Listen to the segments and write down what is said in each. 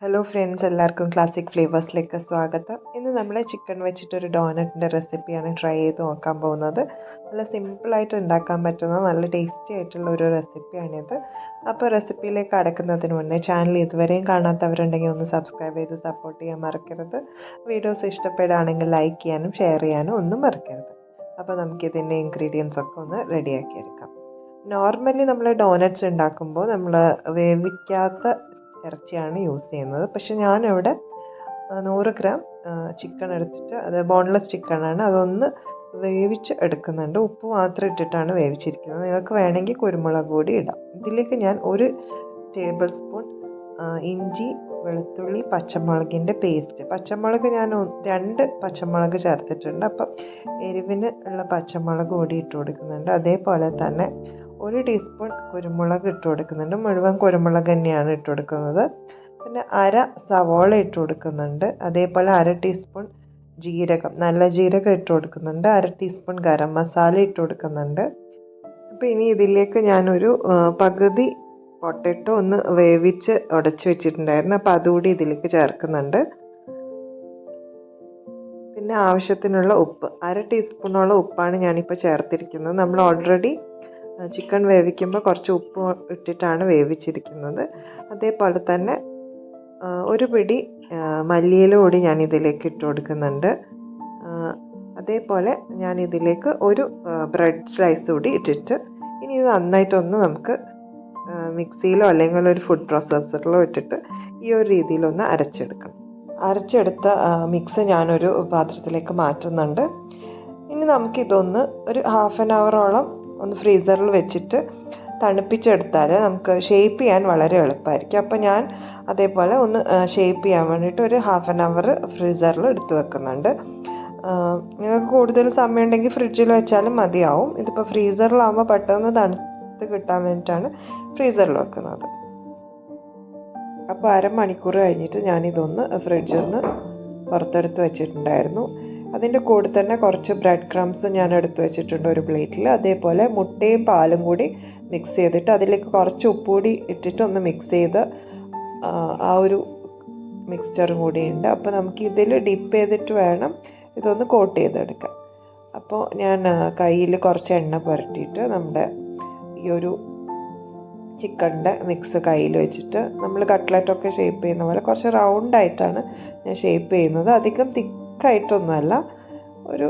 Hello friends, എല്ലാവർക്കും classic ഫ്ലേവേഴ്സിലേക്ക് സ്വാഗതം. ഇന്ന് നമ്മൾ ചിക്കൻ വെച്ചിട്ടൊരു ഡോനറ്റിൻ്റെ റെസിപ്പിയാണ് ട്രൈ ചെയ്ത് നോക്കാൻ പോകുന്നത്. നല്ല സിമ്പിളായിട്ട് ഉണ്ടാക്കാൻ പറ്റുന്ന നല്ല ടേസ്റ്റി ആയിട്ടുള്ള ഒരു റെസിപ്പിയാണിത്. അപ്പോൾ റെസിപ്പിയിലേക്ക് കടക്കുന്നതിന് മുന്നേ ചാനൽ ഇതുവരെയും കാണാത്തവരുണ്ടെങ്കിൽ ഒന്ന് സബ്സ്ക്രൈബ് ചെയ്ത് സപ്പോർട്ട് ചെയ്യാൻ മറക്കരുത്. വീഡിയോസ് ഇഷ്ടപ്പെടുകയാണെങ്കിൽ ലൈക്ക് ചെയ്യാനും ഷെയർ ചെയ്യാനും ഒന്നും മറക്കരുത്. അപ്പോൾ നമുക്കിതിൻ്റെ ഇൻഗ്രീഡിയൻസ് ഒക്കെ ഒന്ന് റെഡിയാക്കി എടുക്കാം. നോർമലി നമ്മൾ ഡോനറ്റ്സ് ഉണ്ടാക്കുമ്പോൾ നമ്മൾ വേവിക്കാത്ത ഇറച്ചിയാണ് യൂസ് ചെയ്യുന്നത്. പക്ഷെ ഞാനിവിടെ 100 ഗ്രാം ചിക്കൻ എടുത്തിട്ട്, അത് ബോൺലെസ് ചിക്കനാണ്, അതൊന്ന് വേവിച്ച് എടുക്കുന്നുണ്ട്. ഉപ്പ് മാത്രം ഇട്ടിട്ടാണ് വേവിച്ചിരിക്കുന്നത്. നിങ്ങൾക്ക് വേണമെങ്കിൽ കുരുമുളക് പൊടി ഇടാം. ഇതിലേക്ക് ഞാൻ 1 ടേബിൾ സ്പൂൺ ഇഞ്ചി, വെളുത്തുള്ളി, പച്ചമുളകിൻ്റെ പേസ്റ്റ്. പച്ചമുളക് ഞാൻ 2 പച്ചമുളക് ചേർത്തിട്ടുണ്ട്. അപ്പം എരിവിന് ഉള്ള പച്ചമുളക് പൊടി ഇട്ട് കൊടുക്കുന്നുണ്ട്. അതേപോലെ തന്നെ 1 ടീസ്പൂൺ കുരുമുളക് ഇട്ട് കൊടുക്കുന്നുണ്ട്. മുഴുവൻ കുരുമുളക് തന്നെയാണ് ഇട്ട് കൊടുക്കുന്നത്. പിന്നെ അര സവോള ഇട്ട് കൊടുക്കുന്നുണ്ട്. അതേപോലെ 1/2 ടീസ്പൂൺ ജീരകം, നല്ല ജീരകം ഇട്ട് കൊടുക്കുന്നുണ്ട്. 1/2 ടീസ്പൂൺ ഗരം മസാല ഇട്ട് കൊടുക്കുന്നുണ്ട്. അപ്പോൾ ഇനി ഇതിലേക്ക് ഞാനൊരു പകുതി പൊട്ടറ്റോ ഒന്ന് വേവിച്ച് ഉടച്ച് വെച്ചിട്ടുണ്ടായിരുന്നു. അപ്പോൾ അതുകൂടി ഇതിലേക്ക് ചേർക്കുന്നുണ്ട്. പിന്നെ ആവശ്യത്തിനുള്ള ഉപ്പ്, 1/2 ടീസ്പൂണോളം ഉപ്പാണ് ഞാനിപ്പോൾ ചേർത്തിരിക്കുന്നത്. നമ്മൾ ഓൾറെഡി ചിക്കൻ വേവിക്കുമ്പോൾ കുറച്ച് ഉപ്പ് ഇട്ടിട്ടാണ് വേവിച്ചിരിക്കുന്നത്. അതേപോലെ തന്നെ 1 പിടി മല്ലിയില കൂടി ഞാൻ ഇതിലേക്ക് ഇട്ട് കൊടുക്കുന്നുണ്ട്. അതേപോലെ ഞാൻ ഇതിലേക്ക് 1 ബ്രെഡ് സ്ലൈസ് കൂടി ഇട്ടിട്ട് ഇനി ഇത് നന്നായിട്ടൊന്ന് നമുക്ക് മിക്സിയിലോ അല്ലെങ്കിൽ ഒരു ഫുഡ് പ്രോസസ്സറിലോ ഇട്ടിട്ട് ഈ ഒരു രീതിയിലൊന്ന് അരച്ചെടുക്കണം. അരച്ചെടുത്ത മിക്സ് ഞാനൊരു പാത്രത്തിലേക്ക് മാറ്റുന്നുണ്ട്. ഇനി നമുക്കിതൊന്ന് ഒരു 1/2 അവറോളം ഒന്ന് ഫ്രീസറിൽ വെച്ചിട്ട് തണുപ്പിച്ചെടുത്താൽ നമുക്ക് ഷേപ്പ് ചെയ്യാൻ വളരെ എളുപ്പമായിരിക്കും. അപ്പോൾ ഞാൻ അതേപോലെ ഒന്ന് ഷേപ്പ് ചെയ്യാൻ വേണ്ടിയിട്ട് ഒരു 1/2 അവർ ഫ്രീസറിൽ എടുത്ത് വെക്കുന്നുണ്ട്. നിങ്ങൾക്ക് കൂടുതൽ സമയം ഉണ്ടെങ്കിൽ ഫ്രിഡ്ജിൽ വെച്ചാലും മതിയാവും. ഇതിപ്പോൾ ഫ്രീസറിലാകുമ്പോൾ പെട്ടെന്ന് തണുത്ത് കിട്ടാൻ വേണ്ടിയിട്ടാണ് ഫ്രീസറിൽ വെക്കുന്നത്. അപ്പോൾ 1/2 മണിക്കൂർ കഴിഞ്ഞിട്ട് ഞാനിതൊന്ന് ഫ്രിഡ്ജിൽ നിന്ന് പുറത്തെടുത്ത് വെച്ചിട്ടുണ്ടായിരുന്നു. അതിൻ്റെ കൂടെ തന്നെ കുറച്ച് ബ്രെഡ് ക്രംസ് ഞാൻ എടുത്ത് വെച്ചിട്ടുണ്ട് ഒരു പ്ലേറ്റിൽ. അതേപോലെ മുട്ടയും പാലും കൂടി മിക്സ് ചെയ്തിട്ട് അതിലേക്ക് കുറച്ച് ഉപ്പുകൂടി ഇട്ടിട്ട് ഒന്ന് മിക്സ് ചെയ്ത് ആ ഒരു മിക്സ്ചറും കൂടി ഉണ്ട്. അപ്പോൾ നമുക്ക് ഇതിൽ ഡിപ്പ് ചെയ്തിട്ട് വേണം ഇതൊന്ന് കോട്ട് ചെയ്തെടുക്കാൻ. അപ്പോൾ ഞാൻ കയ്യിൽ കുറച്ച് എണ്ണ പുരട്ടിയിട്ട് നമ്മുടെ ഈ ഒരു ചിക്കൻ്റെ മിക്സ് കയ്യിൽ വെച്ചിട്ട് നമ്മൾ കട്ട്ലറ്റൊക്കെ ഷേപ്പ് ചെയ്യുന്ന പോലെ കുറച്ച് റൗണ്ടായിട്ടാണ് ഞാൻ ഷേപ്പ് ചെയ്യുന്നത്. അധികം തിക്കായിട്ടൊന്നുമല്ല, ഒരു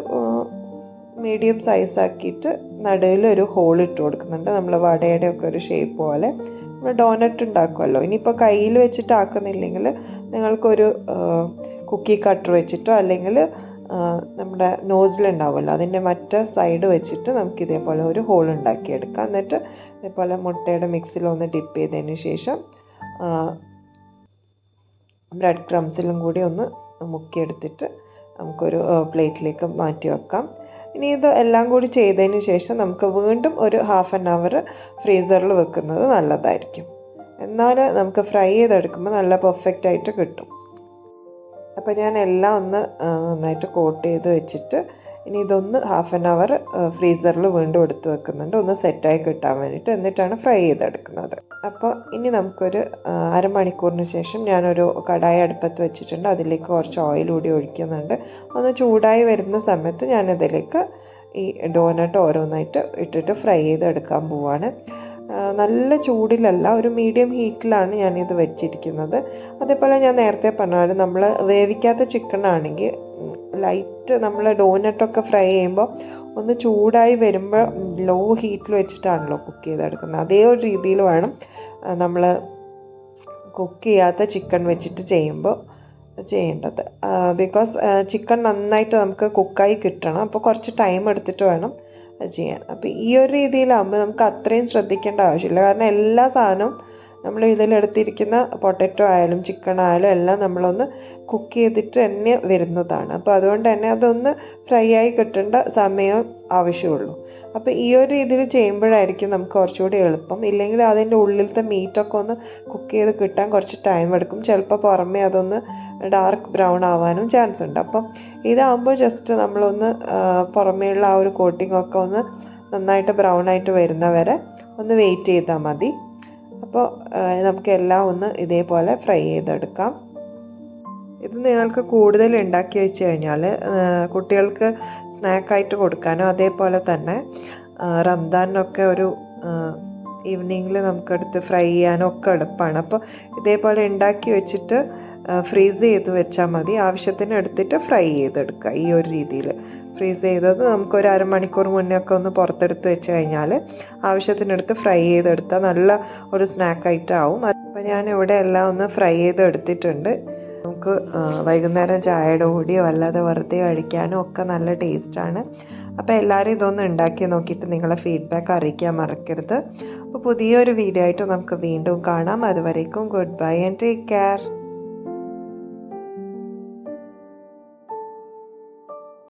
മീഡിയം സൈസാക്കിയിട്ട് നടുവിൽ ഒരു ഹോൾ ഇട്ട് കൊടുക്കുന്നുണ്ട്. നമ്മൾ വടയുടെ ഒക്കെ ഒരു ഷേപ്പ് പോലെ നമ്മൾ ഡോനറ്റ് ഉണ്ടാക്കുമല്ലോ. ഇനിയിപ്പോൾ കയ്യിൽ വെച്ചിട്ട് ആക്കുന്നില്ലെങ്കിൽ നിങ്ങൾക്കൊരു കുക്കി കട്ടർ വെച്ചിട്ടോ അല്ലെങ്കിൽ നമ്മുടെ നോസിലുണ്ടാവുമല്ലോ അതിൻ്റെ മറ്റേ സൈഡ് വെച്ചിട്ട് നമുക്ക് ഇതേപോലെ ഒരു ഹോൾ ഉണ്ടാക്കിയെടുക്കാം. എന്നിട്ട് ഇതേപോലെ മുട്ടയുടെ മിക്സിലൊന്ന് ഡിപ്പ് ചെയ്തതിന് ശേഷം ബ്രെഡ് ക്രംസിലും കൂടി ഒന്ന് മുക്കിയെടുത്തിട്ട് നമുക്കൊരു പ്ലേറ്റിലേക്ക് മാറ്റി വെക്കാം. ഇനി ഇത് എല്ലാം കൂടി ചെയ്തതിന് ശേഷം നമുക്ക് വീണ്ടും ഒരു 1/2 അവർ ഫ്രീസറിൽ വെക്കുന്നത് നല്ലതായിരിക്കും. എന്നാൽ നമുക്ക് ഫ്രൈ ചെയ്തെടുക്കുമ്പോൾ നല്ല പെർഫെക്റ്റ് ആയിട്ട് കിട്ടും. അപ്പോൾ ഞാൻ എല്ലാം ഒന്ന് നന്നായിട്ട് കോട്ട് ചെയ്ത് വെച്ചിട്ട് ഇനി ഇതൊന്ന് 1/2 അവർ ഫ്രീസറിൽ വീണ്ടും എടുത്ത് വെക്കുന്നുണ്ട്, ഒന്ന് സെറ്റായി കിട്ടാൻ വേണ്ടിയിട്ട്. എന്നിട്ടാണ് ഫ്രൈ ചെയ്തെടുക്കുന്നത്. അപ്പോൾ ഇനി നമുക്കൊരു 1/2 മണിക്കൂറിന് ശേഷം ഞാനൊരു കടായി അടുപ്പത്ത് വെച്ചിട്ടുണ്ട്. അതിലേക്ക് കുറച്ച് ഓയിൽ കൂടി ഒഴിക്കുന്നുണ്ട്. ഒന്ന് ചൂടായി വരുന്ന സമയത്ത് ഞാനതിലേക്ക് ഈ ഡോനട്ട് ഓരോന്നായിട്ട് ഇട്ടിട്ട് ഫ്രൈ ചെയ്തെടുക്കാൻ പോവാണ്. നല്ല ചൂടിലല്ല, ഒരു മീഡിയം ഹീറ്റിലാണ് ഞാനിത് വെച്ചിരിക്കുന്നത്. അതേപോലെ ഞാൻ നേരത്തെ പറഞ്ഞ നമ്മൾ വേവിക്കാത്ത ചിക്കൻ ആണെങ്കിൽ ലൈറ്റ് നമ്മൾ ഡോനട്ടൊക്കെ ഫ്രൈ ചെയ്യുമ്പോൾ ഒന്ന് ചൂടായി വരുമ്പോൾ ലോ ഹീറ്റിൽ വെച്ചിട്ടാണല്ലോ കുക്ക് ചെയ്തെടുക്കുന്നത്. അതേ ഒരു രീതിയിൽ വേണം നമ്മൾ കുക്ക് ചെയ്യാത്ത ചിക്കൻ വെച്ചിട്ട് ചെയ്യേണ്ടത്. ബിക്കോസ് ചിക്കൻ നന്നായിട്ട് നമുക്ക് കുക്കായി കിട്ടണം. അപ്പോൾ കുറച്ച് ടൈം എടുത്തിട്ട് വേണം അത് ചെയ്യാൻ. അപ്പോൾ ഈ ഒരു രീതിയിലാകുമ്പോൾ നമുക്ക് അത്രയും ശ്രദ്ധിക്കേണ്ട ആവശ്യമില്ല. കാരണം എല്ലാ സാധനവും നമ്മൾ ഇതിലെടുത്തിരിക്കുന്ന പൊട്ടറ്റോ ആയാലും ചിക്കൻ ആയാലും എല്ലാം നമ്മളൊന്ന് കുക്ക് ചെയ്തിട്ട് തന്നെ വരുന്നതാണ്. അപ്പോൾ അതുകൊണ്ട് തന്നെ അതൊന്ന് ഫ്രൈ ആയി കിട്ടേണ്ട സമയം ആവശ്യമുള്ളൂ. അപ്പോൾ ഈ ഒരു രീതിയിൽ ചെയ്യുമ്പോഴായിരിക്കും നമുക്ക് കുറച്ചുകൂടി എളുപ്പം. ഇല്ലെങ്കിൽ അതിൻ്റെ ഉള്ളിലത്തെ മീറ്റൊക്കെ ഒന്ന് കുക്ക് ചെയ്ത് കിട്ടാൻ കുറച്ച് ടൈം എടുക്കും. ചിലപ്പോൾ പുറമേ അതൊന്ന് ഡാർക്ക് ബ്രൗൺ ആവാനും ചാൻസ് ഉണ്ട്. അപ്പം ഇതാകുമ്പോൾ ജസ്റ്റ് നമ്മളൊന്ന് പുറമേയുള്ള ആ ഒരു കോട്ടിങ്ങൊക്കെ ഒന്ന് നന്നായിട്ട് ബ്രൗൺ ആയിട്ട് വരുന്നവരെ ഒന്ന് വെയിറ്റ് ചെയ്താൽ മതി. അപ്പോൾ നമുക്കെല്ലാം ഒന്ന് ഇതേപോലെ ഫ്രൈ ചെയ്തെടുക്കാം. ഇത് നിങ്ങൾക്ക് കൂടുതൽ ഉണ്ടാക്കി വെച്ച് കഴിഞ്ഞാൽ കുട്ടികൾക്ക് സ്നാക്കായിട്ട് കൊടുക്കാനോ അതേപോലെ തന്നെ റംദാനൊക്കെ ഒരു ഈവനിങ്ങിൽ നമുക്കെടുത്ത് ഫ്രൈ ചെയ്യാനോ ഒക്കെ എളുപ്പമാണ്. അപ്പോൾ ഇതേപോലെ ഉണ്ടാക്കി വെച്ചിട്ട് ഫ്രീസ് ചെയ്ത് വെച്ചാൽ മതി. ആവശ്യത്തിന് എടുത്തിട്ട് ഫ്രൈ ചെയ്തെടുക്കുക. ഈ ഒരു രീതിയിൽ ഫ്രീസ് ചെയ്തത് നമുക്കൊരു അരമണിക്കൂർ മുന്നേ ഒക്കെ ഒന്ന് പുറത്തെടുത്ത് വെച്ച് കഴിഞ്ഞാൽ ആവശ്യത്തിനെടുത്ത് ഫ്രൈ ചെയ്തെടുത്താൽ നല്ല ഒരു സ്നാക്കായിട്ട് ആവും. അപ്പോൾ ഞാനിവിടെ എല്ലാം ഒന്ന് ഫ്രൈ ചെയ്ത് എടുത്തിട്ടുണ്ട്. നമുക്ക് വൈകുന്നേരം ചായയുടെ കൂടിയോ അല്ലാതെ വെറുതെ കഴിക്കാനോ ഒക്കെ നല്ല ടേസ്റ്റാണ്. അപ്പോൾ എല്ലാവരും ഇതൊന്ന് ഉണ്ടാക്കി നോക്കിയിട്ട് നിങ്ങളെ ഫീഡ്ബാക്ക് അറിയിക്കാൻ മറക്കരുത്. അപ്പോൾ പുതിയൊരു വീഡിയോ ആയിട്ട് നമുക്ക് വീണ്ടും കാണാം. അതുവരേക്കും good bye and take care.